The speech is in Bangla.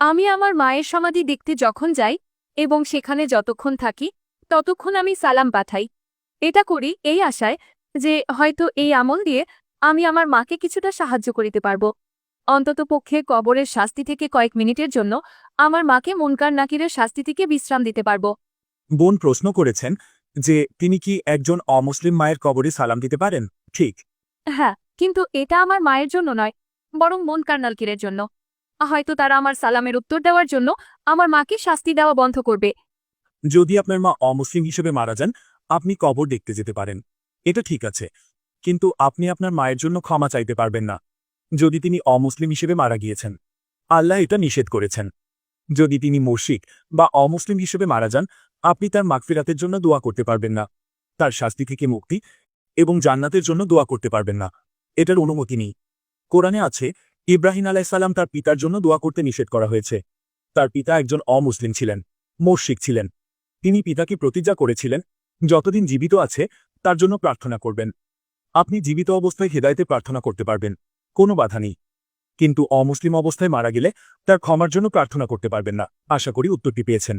আমি আমার মায়ের সমাধি দেখতে যখন যাই এবং সেখানে যতক্ষণ থাকি ততক্ষণ আমি সালাম পাঠাই। এটা করি এই আশায় যে হয়তো এই আমল দিয়ে আমি আমার মাকে কিছুটা সাহায্য করিতে পারব। অন্ততপক্ষে কবরের শাস্তি থেকে কয়েক মিনিটের জন্য আমার মাকে মুনকার নাকিরের শাস্তি থেকে বিশ্রাম দিতে পারব। বোন প্রশ্ন করেছেন যে তিনি কি একজন অমুসলিম মায়ের কবরে সালাম দিতে পারেন? ঠিক। হ্যাঁ, কিন্তু এটা আমার মায়ের জন্য নয়, বরং মুনকার নাকিরের জন্য। হয়তো তারা আমার সালামের উত্তর দেওয়ার জন্য আমার মাকে শাস্তি দেওয়া বন্ধ করবে। যদি আপনার মা অমুসলিম হিসেবে মারা যান, আপনি কবর দেখতে যেতে পারেন, এটা ঠিক আছে। কিন্তু আপনি আপনার মায়ের জন্য ক্ষমা চাইতে পারবেন না যদি তিনি অমুসলিম হিসেবে মারা গিয়েছেন। আল্লাহ এটা নিষেধ করেছেন। যদি তিনি মুশরিক বা অমুসলিম হিসেবে মারা যান, আপনি তার মাগফিরাতের জন্য দোয়া করতে পারবেন না, তার শাস্তি থেকে মুক্তি এবং জান্নাতের জন্য দোয়া করতে পারবেন না। এটার অনুমতি নেই। কোরআনে আছে, ইব্রাহিম আলাইসাল্লাম তার পিতার জন্য দোয়া করতে নিষেধ করা হয়েছে। তার পিতা একজন অমুসলিম ছিলেন, মুশরিক ছিলেন। তিনি পিতাকে প্রতিজ্ঞা করেছিলেন যতদিন জীবিত আছে তার জন্য প্রার্থনা করবেন। আপনি জীবিত অবস্থায় হেদায়েতে প্রার্থনা করতে পারবেন, কোনো বাধা নেই। কিন্তু অমুসলিম অবস্থায় মারা গেলে তার ক্ষমার জন্য প্রার্থনা করতে পারবেন না। আশা করি উত্তরটি পেয়েছেন।